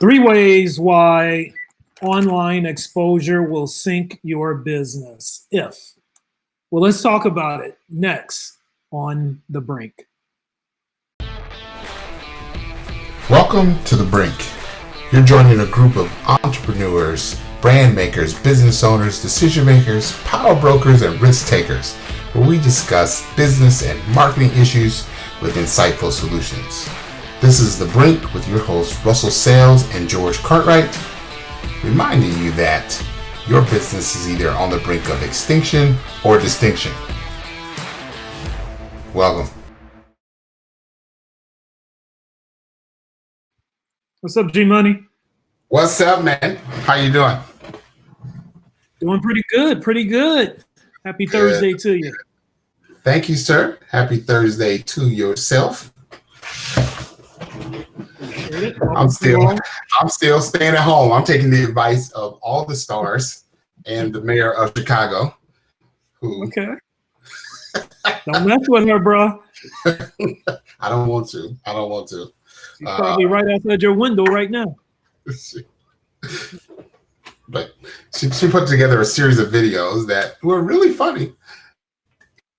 Three ways why online exposure will sink your business. Well, let's talk about it next on The Brink. Welcome to The Brink. You're joining a group of entrepreneurs, brand makers, business owners, decision makers, power brokers, and risk takers, where we discuss business and marketing issues with insightful solutions. This is The Brink with your hosts, Russell Sails and George Cartwright, reminding you that your business is either on the brink of extinction or distinction. Welcome. What's up, G Money? What's up, man? How you doing? Doing pretty good. Happy Thursday to you. Thank you, sir. Happy Thursday to yourself. I'm still staying at home. I'm taking the advice of all the stars and the mayor of Chicago. Okay. Don't mess with her, bro. I don't want to. She's probably right outside your window right now. But she put together a series of videos that were really funny,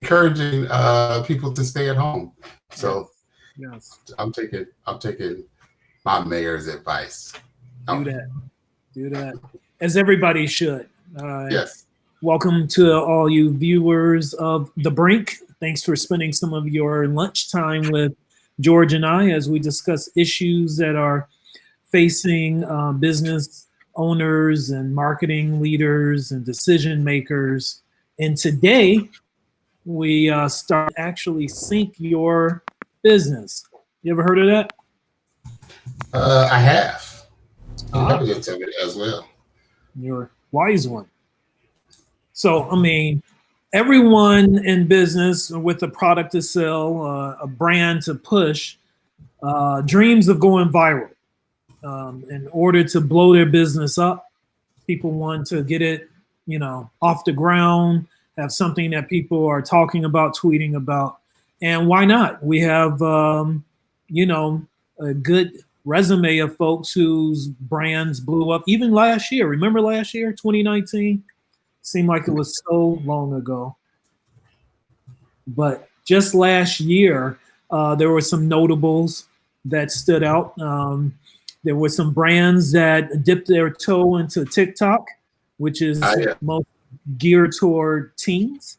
encouraging people to stay at home. So yes. I'm taking my mayor's advice. Do that. As everybody should. Yes. Welcome to all you viewers of The Brink. Thanks for spending some of your lunchtime with George and I as we discuss issues that are facing business owners and marketing leaders and decision makers. And today we start actually sync your business. You ever heard of that? I have. I'm going to tell it as well. You're a wise one. So, I mean, everyone in business with a product to sell, a brand to push, dreams of going viral. In order to blow their business up, people want to get it, off the ground, have something that people are talking about, tweeting about. And why not? We have, a good resume of folks whose brands blew up even last year. Remember last year, 2019? Seemed like it was so long ago. But just last year, there were some notables that stood out. There were some brands that dipped their toe into TikTok, which is most geared toward teens.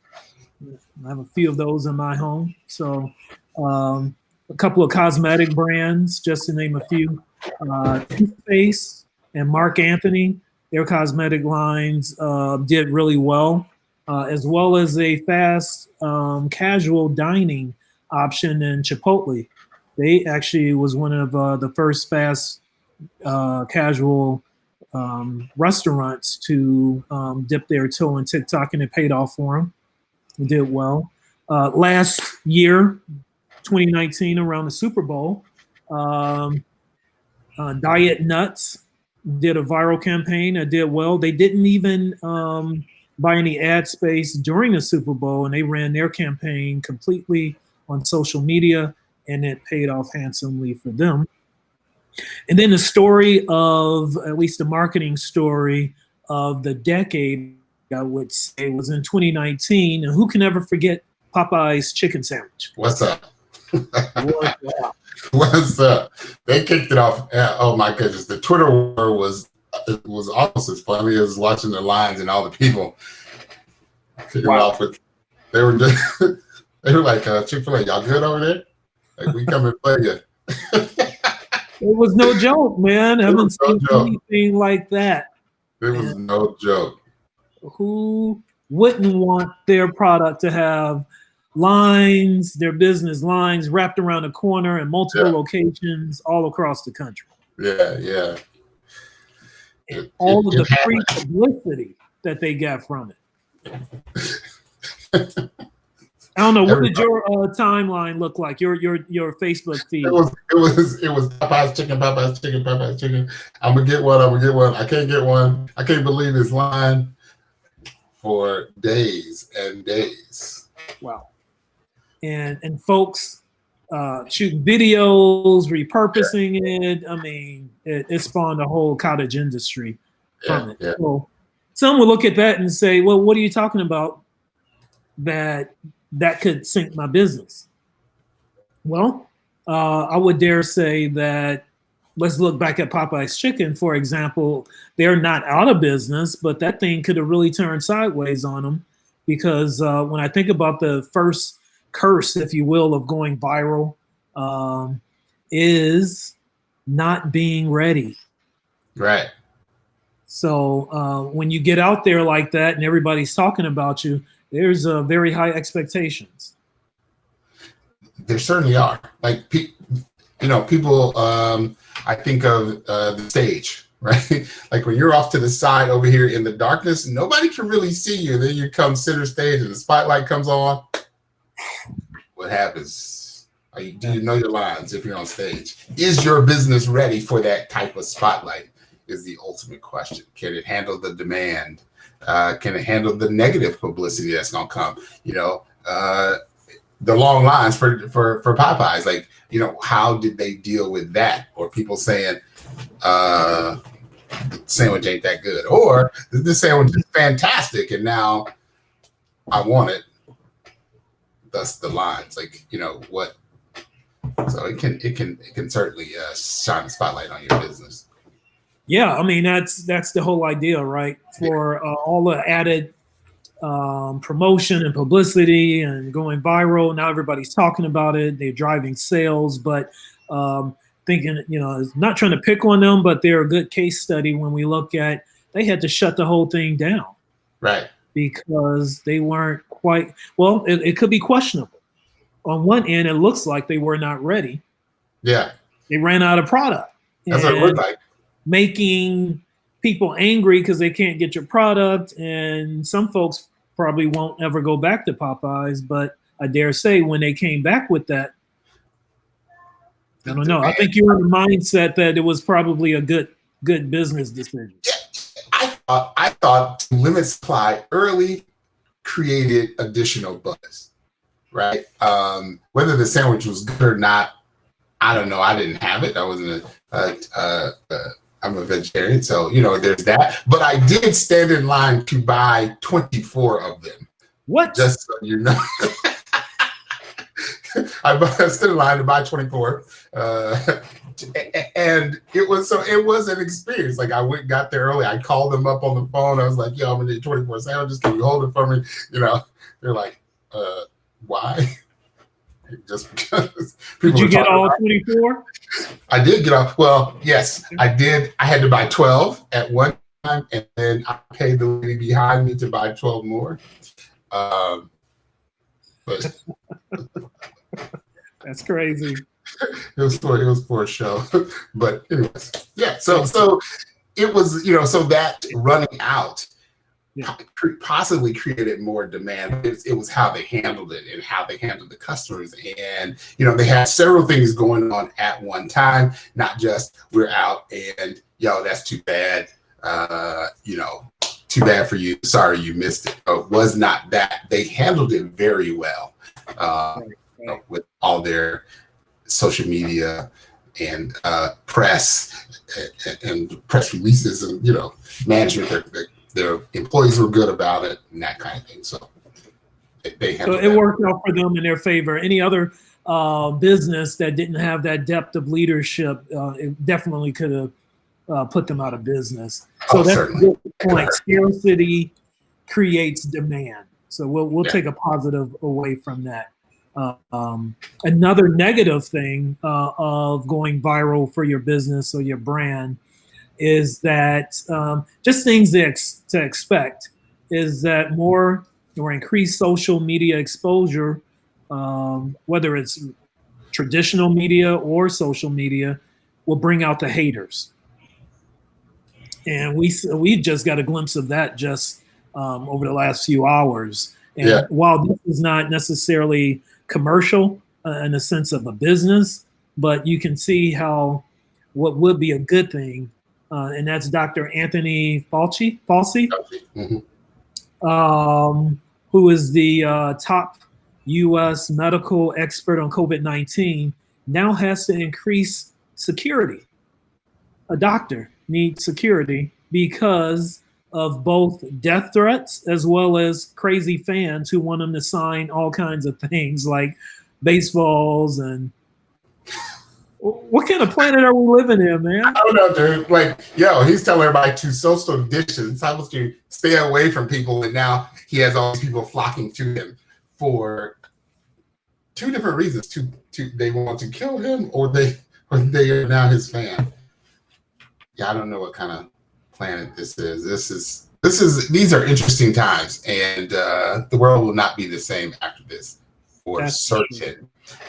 I have a few of those in my home. So a couple of cosmetic brands, just to name a few. Toothpaste and Mark Anthony, their cosmetic lines did really well, as well as a fast casual dining option in Chipotle. They actually was one of the first fast casual restaurants to dip their toe in TikTok, and it paid off for them. It did well. Last year, 2019, around the Super Bowl, Diet Nuts did a viral campaign that did well. They didn't even buy any ad space during the Super Bowl, and they ran their campaign completely on social media, and it paid off handsomely for them. And then the story of, at least the marketing story of the decade, I would say, was in 2019. And who can ever forget Popeye's chicken sandwich? What's up? What's up? They kicked it off. Oh my goodness. The Twitter war was almost as funny as watching the lines and all the people kicking off with. They were like, Chick-fil-A, y'all good over there? Like, we come and play you. It was no joke, man. I haven't seen anything like that. It was no joke. Who wouldn't want their product to have lines, their business lines wrapped around a corner in multiple locations all across the country? Yeah. And all of the free publicity that they got from it. I don't know. What did your timeline look like? Your Facebook feed? It was Popeye's chicken. I'm gonna get one. I can't get one. I can't believe this line for days and days. Wow. And folks, shooting videos, repurposing it. I mean, it spawned a whole cottage industry from it. Yeah. So some will look at that and say, well, what are you talking about that could sink my business? Well, I would dare say that let's look back at Popeye's Chicken, for example. They're not out of business, but that thing could have really turned sideways on them because when I think about the first curse, if you will, of going viral, is not being ready. Right. So when you get out there like that and everybody's talking about you, there's very high expectations. There certainly are. Like, people, I think of the stage, right? Like when you're off to the side over here in the darkness, nobody can really see you. Then you come center stage and the spotlight comes on. What happens? Do you know your lines if you're on stage? Is your business ready for that type of spotlight is the ultimate question. Can it handle the demand? Can it handle the negative publicity that's going to come? The long lines for Popeyes, like, how did they deal with that? Or people saying, the sandwich ain't that good, or this sandwich is fantastic and now I want it. Thus the lines, like, what? So it can certainly shine a spotlight on your business. Yeah, I mean that's the whole idea, right? For all the added promotion and publicity and going viral. Now everybody's talking about it. They're driving sales, but thinking, not trying to pick on them, but they're a good case study when we look at they had to shut the whole thing down. Right. Because they weren't quite, well, it could be questionable. On one end, it looks like they were not ready. Yeah. They ran out of product. That's what it looked like. Making people angry because they can't get your product. And some folks probably won't ever go back to Popeyes, but I dare say when they came back with that, I don't know. I think you're in the mindset that it was probably a good business decision. Yeah, I thought to limit supply early created additional buzz, right? Whether the sandwich was good or not, I don't know. I didn't have it. I wasn't I'm a vegetarian, so there's that. But I did stand in line to buy 24 of them. What? Just so you know. I stood in line to buy 24, and it was an experience. Like I got there early. I called them up on the phone. I was like, "Yo, I'm gonna need 24 sandwiches. Can you hold it for me?" They're like, "Why?" Just because. Did you get all 24? I did get off. Well, yes, I did. I had to buy 12 at one time, and then I paid the lady behind me to buy 12 more. But that's crazy. It was for a show. But anyways, yeah. So it was, so that running out possibly created more demand. It was how they handled it and how they handled the customers. And, they had several things going on at one time, not just we're out and, that's too bad. Too bad for you. Sorry you missed it. It was not that. They handled it very well with all their social media and press and press releases and, management. Their employees were good about it and that kind of thing. So it worked out for them in their favor. Any other business that didn't have that depth of leadership, it definitely could have put them out of business. So that's a good point. Scarcity creates demand. So we'll take a positive away from that. Another negative thing of going viral for your business or your brand is that just things to expect is that more or increased social media exposure, whether it's traditional media or social media, will bring out the haters. And we just got a glimpse of that just over the last few hours. And while this is not necessarily commercial in the sense of a business, but you can see how what would be a good thing, and that's Dr. Anthony Fauci, mm-hmm. Who is the top U.S. medical expert on COVID-19 now has to increase security. A doctor needs security because of both death threats as well as crazy fans who want them to sign all kinds of things like baseballs. And what kind of planet are we living in, man? I don't know, dude. Like, he's telling everybody to social distance. How supposed to stay away from people, and now he has all these people flocking to him for two different reasons. They want to kill him, or they are now his fan. Yeah, I don't know what kind of planet this is. These are interesting times, and the world will not be the same after this, for certain. True.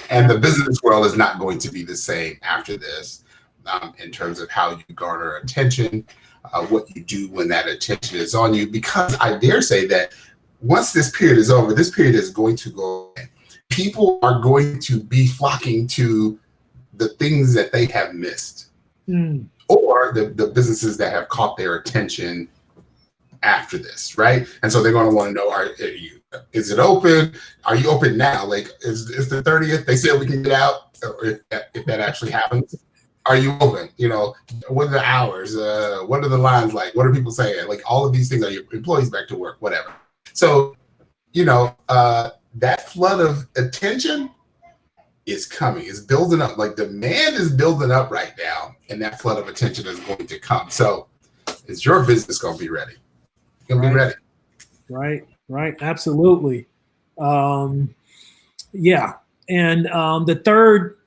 And the business world is not going to be the same after this, in terms of how you garner attention, what you do when that attention is on you. Because I dare say that once this period is over, this period is going to go away. People are going to be flocking to the things that they have missed, or the businesses that have caught their attention after this, right? And so they're going to want to know, is it open? Are you open now? Like, is the 30th? They said we can get out, or if that actually happens. Are you open? What are the hours? What are the lines like? What are people saying? Like, all of these things. Are your employees back to work? Whatever. So, that flood of attention is coming. It's building up. Like, demand is building up right now, and that flood of attention is going to come. So, is your business going to be ready? Be ready. Right. Absolutely. Yeah. And the third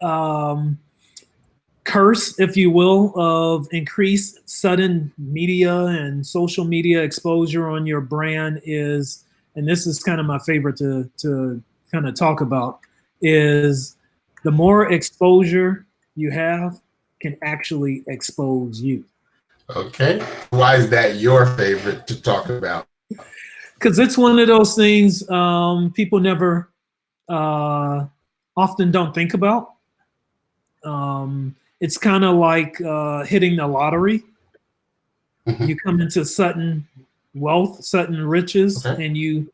curse, if you will, of increased sudden media and social media exposure on your brand is, and this is kind of my favorite to kind of talk about, is the more exposure you have can actually expose you. Okay. Why is that your favorite to talk about? Because it's one of those things people never often don't think about. It's kind of like hitting the lottery. Mm-hmm. You come into sudden wealth, sudden riches, and you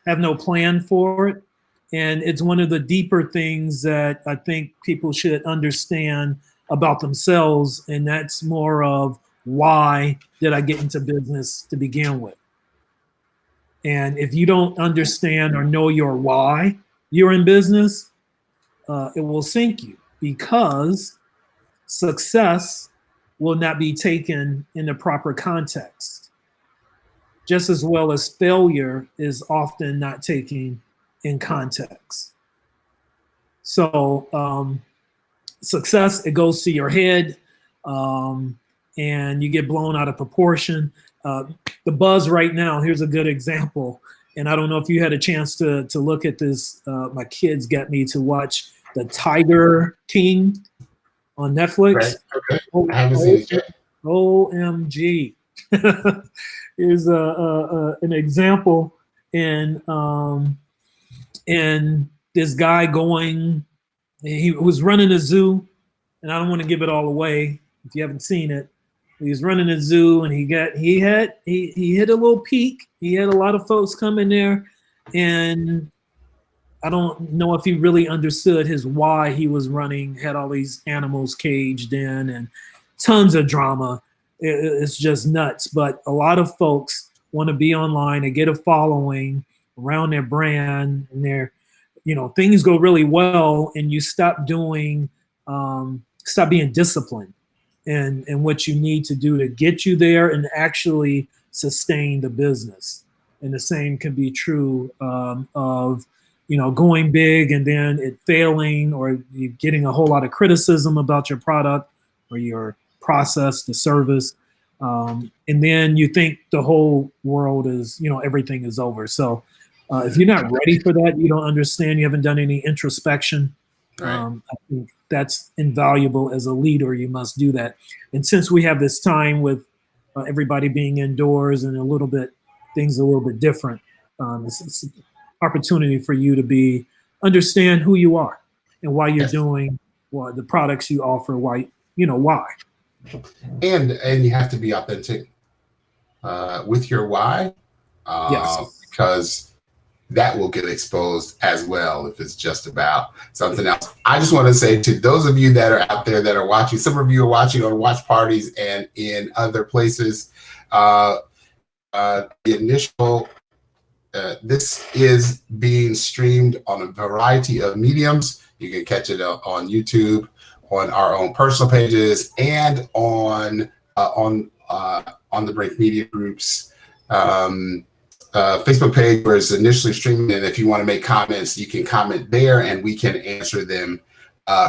have no plan for it. And it's one of the deeper things that I think people should understand about themselves. And that's more of, why did I get into business to begin with? And if you don't understand or know your why you're in business, it will sink you, because success will not be taken in the proper context, just as well as failure is often not taken in context. So success, it goes to your head, and you get blown out of proportion. The buzz right now, here's a good example. And I don't know if you had a chance to look at this. My kids got me to watch The Tiger King on Netflix. Right. Okay. I haven't seen it yet. OMG. Here's an example in this guy he was running a zoo, and I don't want to give it all away if you haven't seen it. He was running a zoo, and he hit a little peak. He had a lot of folks come in there, and I don't know if he really understood his why he was running. Had all these animals caged in, and tons of drama. It's just nuts. But a lot of folks want to be online and get a following around their brand, and things go really well, and you stop being disciplined and what you need to do to get you there and actually sustain the business. And the same can be true of going big and then it failing, or you getting a whole lot of criticism about your product or your process, the service, and then you think the whole world is, everything is over. So if you're not ready for that, you don't understand, you haven't done any introspection, I think that's invaluable. As a leader, you must do that. And since we have this time with everybody being indoors and things a little bit different, it's an opportunity for you to understand who you are and why you're doing the products you offer, why. And you have to be authentic with your why, because that will get exposed as well if it's just about something else. I just want to say to those of you that are out there that are watching, some of you are watching on watch parties and in other places, the initial, this is being streamed on a variety of mediums. You can catch it on YouTube, on our own personal pages, and on the Brink Media Group's Facebook page where it's initially streaming. And if you want to make comments, you can comment there and we can answer them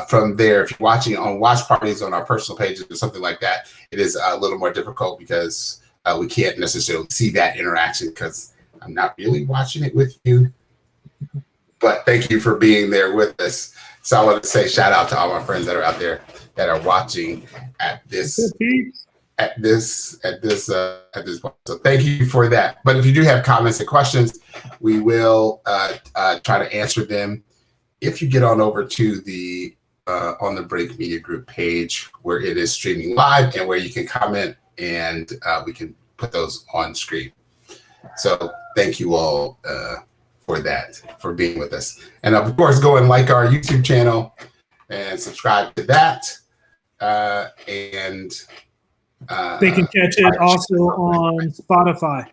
from there. If you're watching on watch parties on our personal pages or something like that, it is a little more difficult because we can't necessarily see that interaction because I'm not really watching it with you. But thank you for being there with us. So I want to say shout out to all my friends that are out there that are watching at this point. So thank you for that. But if you do have comments and questions, we will try to answer them if you get on over to the on the Brink Media Group page where it is streaming live and where you can comment and we can put those on screen. So thank you all for that, for being with us. And of course, go and like our YouTube channel and subscribe to that. They can catch it also on Spotify.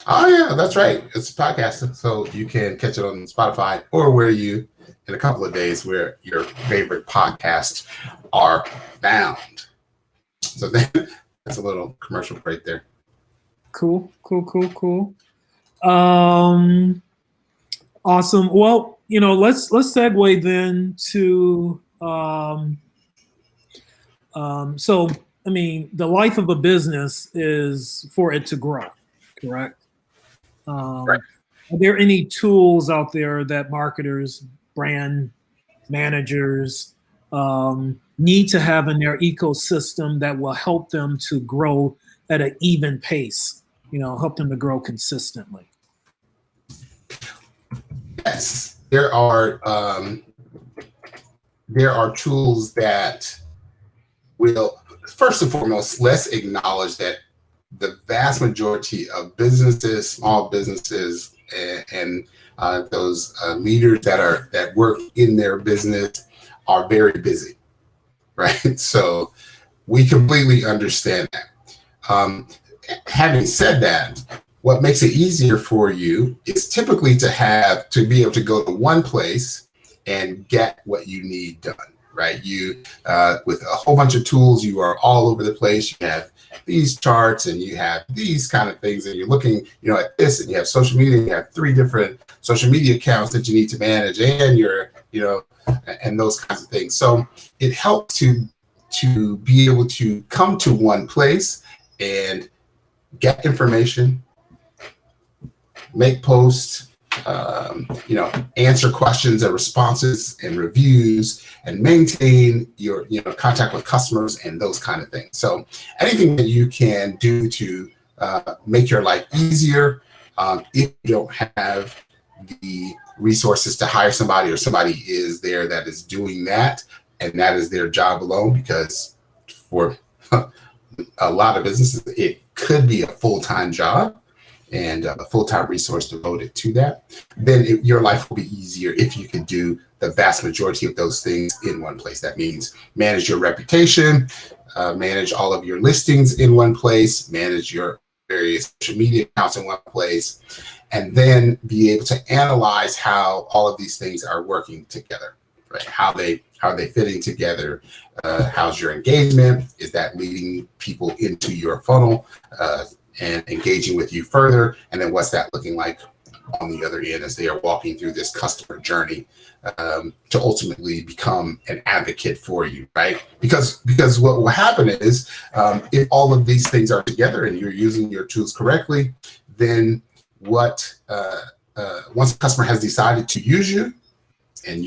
Oh yeah, that's right. It's a podcast, so you can catch it on Spotify or where you, in a couple of days, where your favorite podcasts are found. So that's a little commercial break there. Cool. Awesome. Well, let's segue then to so I mean, the life of a business is for it to grow, correct? Right. Are there any tools out there that marketers, brand managers need to have in their ecosystem that will help them to grow at an even pace, help them to grow consistently? Yes, there are tools that will, first and foremost, let's acknowledge that the vast majority of businesses, small businesses, and those leaders that work in their business are very busy, right? So we completely understand that. Having said that, what makes it easier for you is typically to be able to go to one place and get what you need done, right? You, with a whole bunch of tools, you are all over the place. You have these charts and you have these kind of things, and you're looking, at this, and you have social media. You have 3 different social media accounts that you need to manage, and and those kinds of things. So it helps to be able to come to one place and get information, make posts, answer questions and responses and reviews, and maintain your contact with customers and those kind of things. So anything that you can do to make your life easier, if you don't have the resources to hire somebody, or somebody is there that is doing that, and that is their job alone, because for a lot of businesses it could be a full-time job and a full-time resource devoted to that, then your life will be easier if you can do the vast majority of those things in one place. That means manage your reputation, manage all of your listings in one place, manage your various social media accounts in one place, and then be able to analyze how all of these things are working together, right? How are they fitting together? How's your engagement? Is that leading people into your funnel and engaging with you further? And then what's that looking like on the other end as they are walking through this customer journey to ultimately become an advocate for you, right? Because what will happen is if all of these things are together and you're using your tools correctly, then once a customer has decided to use you and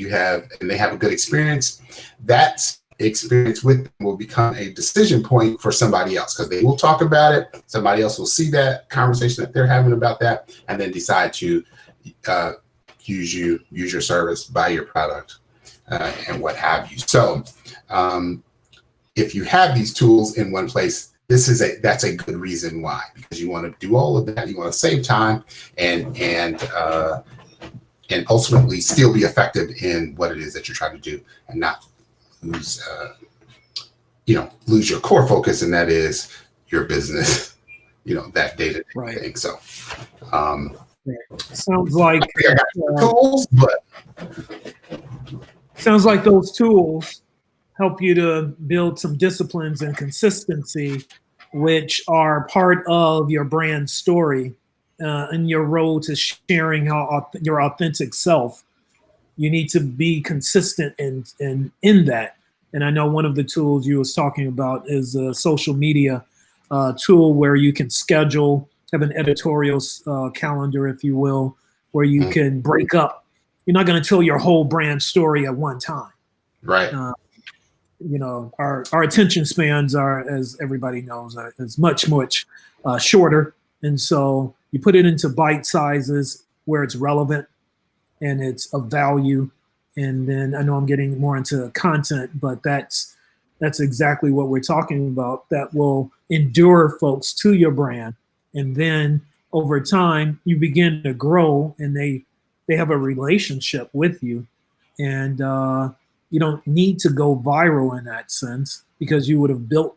they have a good experience, that experience with them will become a decision point for somebody else, because they will talk about it. Somebody else will see that conversation that they're having about that, and then decide to use your service, buy your product, and what have you. So if you have these tools in one place, that's a good reason why, because you want to do all of that. You want to save time and and ultimately still be effective in what it is that you're trying to do, and not lose lose your core focus, and that is your business, that day-to-day thing. So sounds like tools, but sounds like those tools help you to build some disciplines and consistency, which are part of your brand story and your road to sharing your authentic self. You need to be consistent in that. And I know one of the tools you was talking about is a social media tool where you can have an editorial calendar, if you will, where you can break up. You're not going to tell your whole brand story at one time. Right. Our attention spans are, as everybody knows, is much shorter. And so you put it into bite sizes where it's relevant and it's of value. And then I know I'm getting more into content, but that's exactly what we're talking about. That will endure folks to your brand. And then over time, you begin to grow and they have a relationship with you. And you don't need to go viral in that sense, because you would have built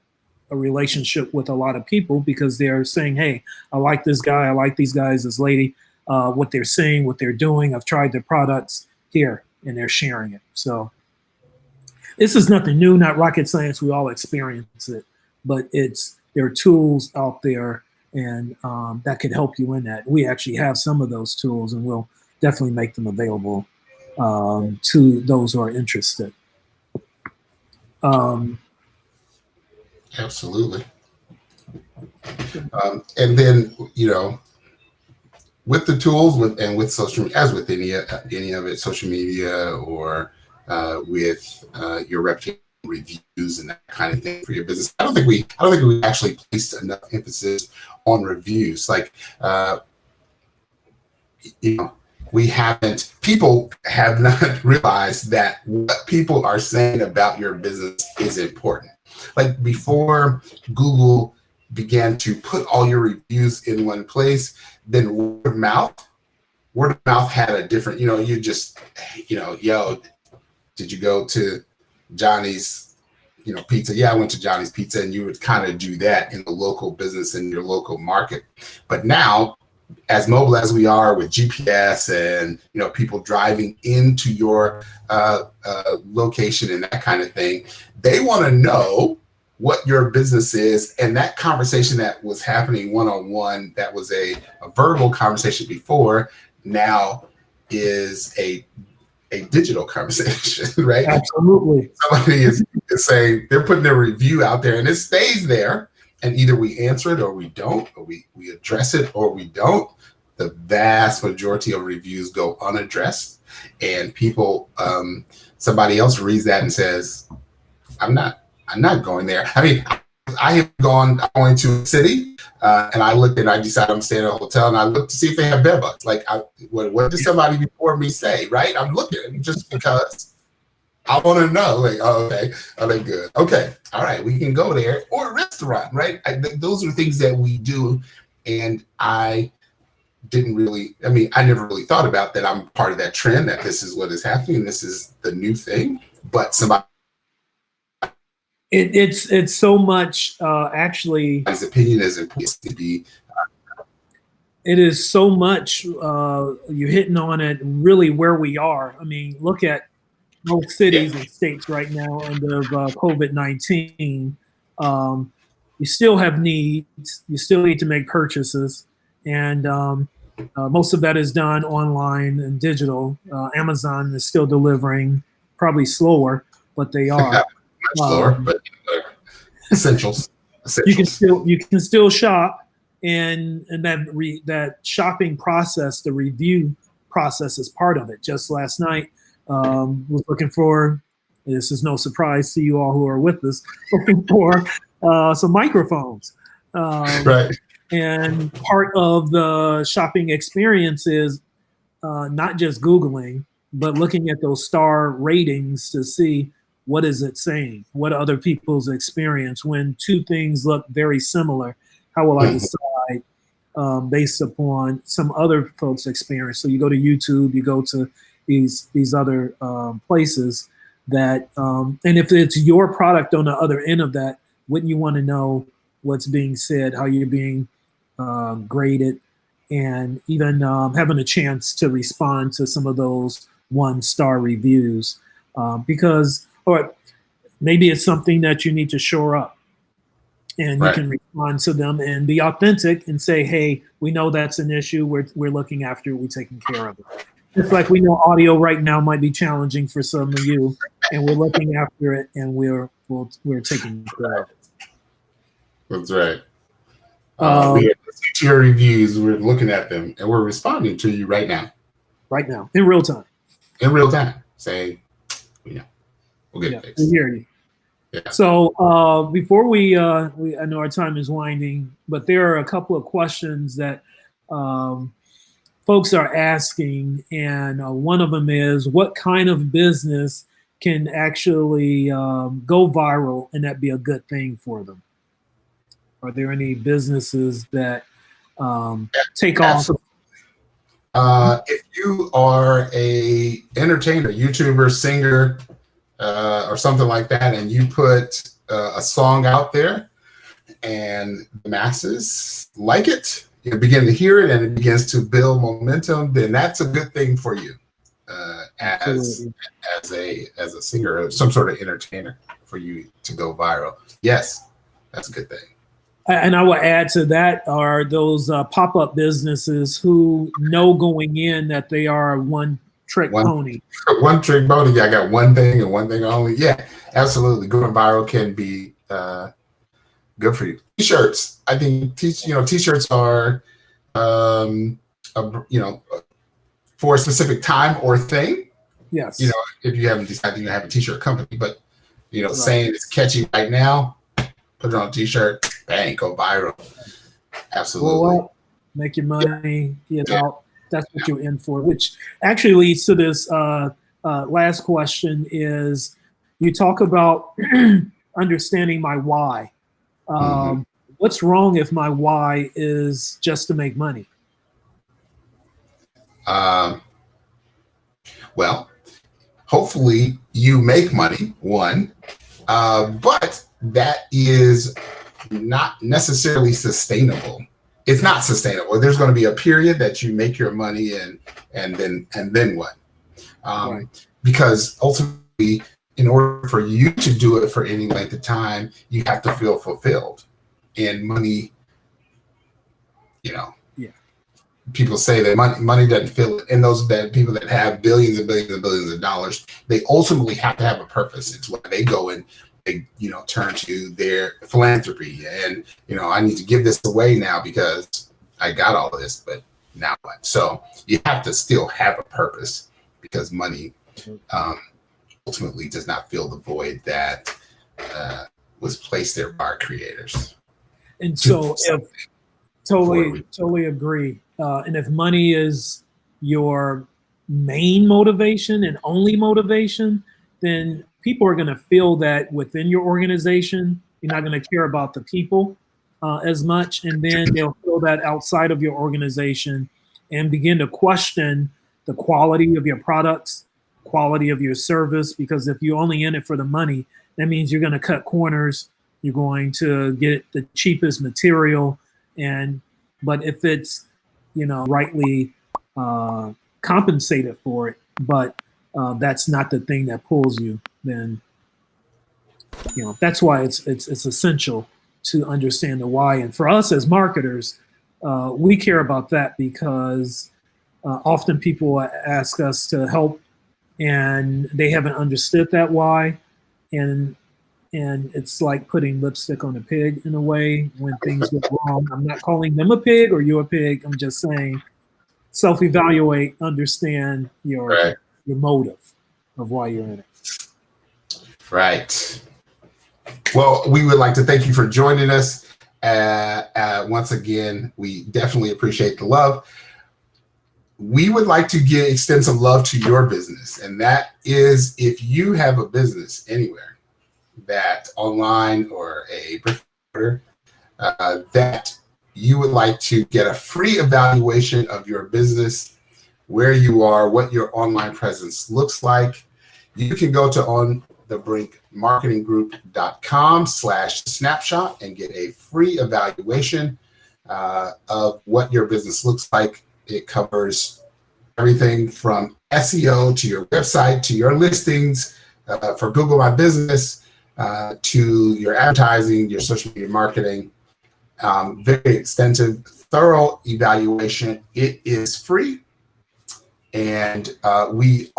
a relationship with a lot of people because they're saying, hey, I like this guy, I like these guys, this lady, what they're saying, what they're doing. I've tried their products here, and they're sharing it. So this is nothing new, not rocket science. We all experience it, but there are tools out there and that could help you in that. We actually have some of those tools, and we'll definitely make them available to those who are interested. Absolutely. And then, with the tools with social media, as with any of it, social media or with your reputation reviews and that kind of thing for your business, I don't think we actually placed enough emphasis on reviews. Like, people have not realized that what people are saying about your business is important. Like, before Google began to put all your reviews in one place, then word of mouth had a different, you just, yo, did you go to Johnny's, pizza? Yeah, I went to Johnny's Pizza. And you would kind of do that in the local business in your local market. But now, as mobile as we are with GPS and people driving into your location and that kind of thing, they want to know what your business is. And that conversation that was happening one-on-one, that was a verbal conversation before, now is a digital conversation, right? Absolutely. Somebody is saying, they're putting their review out there, and it stays there. And either we answer it or we don't, or we address it or we don't. The vast majority of reviews go unaddressed, and people, somebody else reads that and says, I'm not going there. I mean, I have going to a city and I decide I'm staying at a hotel, and I look to see if they have bed bugs. Like, what did somebody before me say, right? I'm looking just because I want to know, like, oh, okay, are they good? Okay, all right, we can go there, or a restaurant, right? Those are things that we do, and I never really thought about that. I'm part of that trend, that this is what is happening, this is the new thing. But somebody, it's so much actually. His opinion is important to be. It is so much. You're hitting on it. Really, where we are. I mean, look at most cities and states right now under COVID-19. You still have needs. You still need to make purchases, and most of that is done online and digital. Amazon is still delivering, probably slower, but they are. Much slower, but essentials. You can still shop, and that shopping process, the review process, is part of it. Just last night, was looking for, this is no surprise to you all who are with us, looking for some microphones. Right. And part of the shopping experience is not just Googling, but looking at those star ratings to see what is it saying, what other people's experience. When two things look very similar, how will I decide based upon some other folks' experience. So you go to YouTube, you go to these other places that, and if it's your product on the other end of that, wouldn't you want to know what's being said, how you're being graded, and even having a chance to respond to some of those 1-star reviews, because, or maybe it's something that you need to shore up, and you can respond to them and be authentic and say, hey, we know that's an issue. We're looking after it. We're taking care of it. Just like we know audio right now might be challenging for some of you, and we're looking after it, and we're taking care of it. That's right. We have to your reviews. We're looking at them, and we're responding to you right now. Right now, in real time. In real time, saying, we'll get it fixed. We hear you. Yeah. So before we I know our time is winding, but there are a couple of questions that folks are asking, and one of them is, what kind of business can actually go viral and that be a good thing for them? Are there any businesses that take off? If you are a entertainer, YouTuber, singer, or something like that, and you put a song out there and the masses like it, you begin to hear it and it begins to build momentum, then that's a good thing for you as a singer or some sort of entertainer, for you to go viral. Yes, that's a good thing. And I will add to that are those pop-up businesses who know going in that they are a one-trick pony. One-trick pony. I got one thing and one thing only. Yeah, absolutely. Going viral can be good for you. T-shirts. I think T-shirts are for a specific time or thing. Yes. If you haven't decided you have a T-shirt company, but saying it's catchy right now, put it on a T-shirt, bang, go viral. Absolutely. Well, make your money, get out. That's what you're in for, which actually leads to this last question is, you talk about understanding my why. What's wrong if my why is just to make money? Well, hopefully you make money, one, but that is not necessarily sustainable. It's not sustainable. There's going to be a period that you make your money and then what? Because ultimately, in order for you to do it for any length of time, you have to feel fulfilled. And money, people say that money doesn't fill it. And those people that have billions and billions and billions of dollars, they ultimately have to have a purpose. It's why they go and they turn to their philanthropy, and I need to give this away now because I got all this, but now what? So you have to still have a purpose, because money ultimately does not fill the void that was placed there by our creators. And so totally agree. And if money is your main motivation and only motivation, then people are going to feel that within your organization. You're not going to care about the people as much. And then they'll feel that outside of your organization and begin to question the quality of your products, quality of your service. Because if you're only in it for the money, that means you're going to cut corners. You're going to get the cheapest material. But if it's, rightly compensated for it, but that's not the thing that pulls you, then that's why it's essential to understand the why. And for us as marketers, we care about that, because often people ask us to help and they haven't understood that why, and it's like putting lipstick on a pig in a way when things go wrong. I'm not calling them a pig or you're a pig. I'm just saying, self-evaluate, understand your motive of why you're in it. Right. Well, we would like to thank you for joining us. Once again, we definitely appreciate the love. We would like to extend some love to your business. And that is, if you have a business anywhere, that online or a brick and mortar, that you would like to get a free evaluation of your business, where you are, what your online presence looks like, you can go to onthebrinkmarketinggroup.com/snapshot and get a free evaluation of what your business looks like. It covers everything from SEO to your website, to your listings, for Google My Business, to your advertising, your social media marketing. Very extensive, thorough evaluation. It is free, and we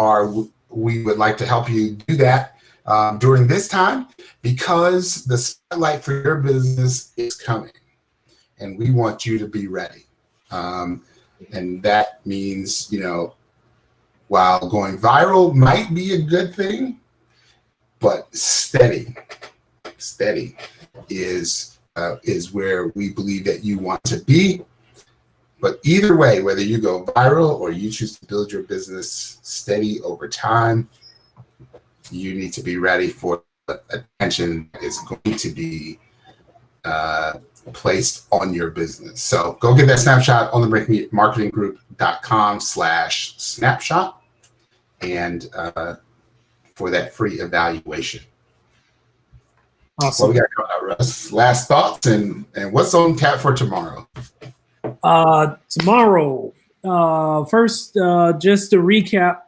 would like to help you do that during this time, because the spotlight for your business is coming, and we want you to be ready. And that means, while going viral might be a good thing, but steady is where we believe that you want to be. But either way, whether you go viral or you choose to build your business steady over time, you need to be ready for the attention that is going to be placed on your business. So go get that snapshot on the brinkmarketinggroup.com/snapshot and for that free evaluation. Awesome. Well, we got to go out, Russ. Last thoughts and what's on tap for tomorrow? Tomorrow, first, just to recap,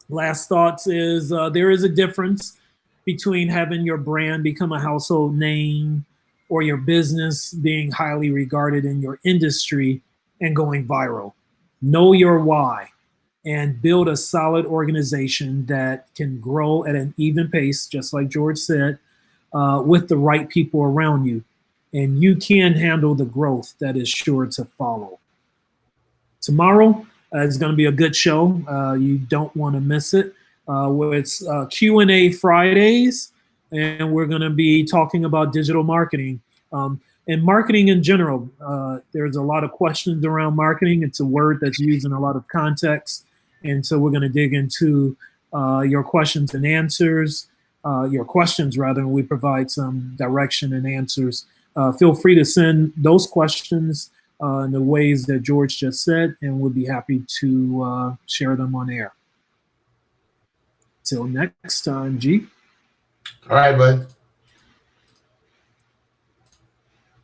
last thoughts is there is a difference between having your brand become a household name or your business being highly regarded in your industry and going viral. Know your why and build a solid organization that can grow at an even pace, just like George said, with the right people around you. And you can handle the growth that is sure to follow. Tomorrow is going to be a good show. You don't want to miss it. It's Q&A Fridays, and we're going to be talking about digital marketing and marketing in general. There's a lot of questions around marketing. It's a word that's used in a lot of contexts. And so we're going to dig into your questions and answers, your questions rather, and we provide some direction and answers. Feel free to send those questions in the ways that George just said, and we'll be happy to share them on air. Till next time, G. All right, bud.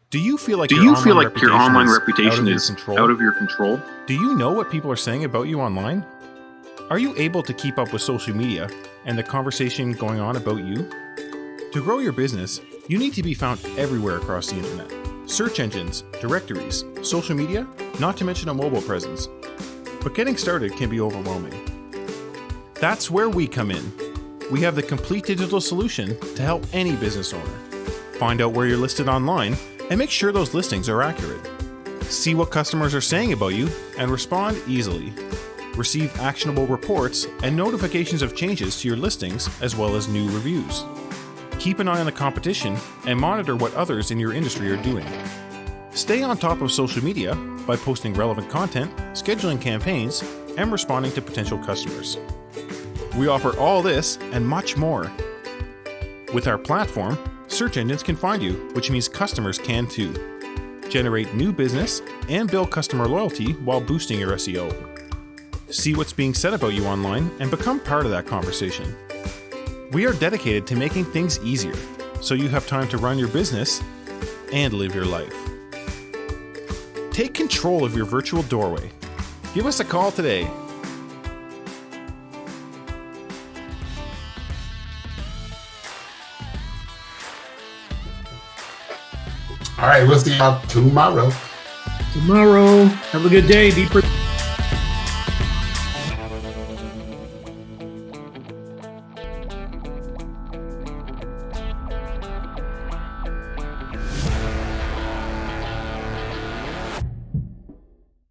Do you feel like your online reputation is out of your control? Do you know what people are saying about you online? Are you able to keep up with social media and the conversation going on about you? To grow your business, you need to be found everywhere across the internet. Search engines, directories, social media, not to mention a mobile presence. But getting started can be overwhelming. That's where we come in. We have the complete digital solution to help any business owner. Find out where you're listed online and make sure those listings are accurate. See what customers are saying about you and respond easily. Receive actionable reports and notifications of changes to your listings as well as new reviews. Keep an eye on the competition and monitor what others in your industry are doing. Stay on top of social media by posting relevant content, scheduling campaigns, and responding to potential customers. We offer all this and much more. With our platform, search engines can find you, which means customers can too. Generate new business and build customer loyalty while boosting your SEO. See what's being said about you online and become part of that conversation. We are dedicated to making things easier, so you have time to run your business and live your life. Take control of your virtual doorway. Give us a call today. All right, we'll see y'all tomorrow. Have a good day. Be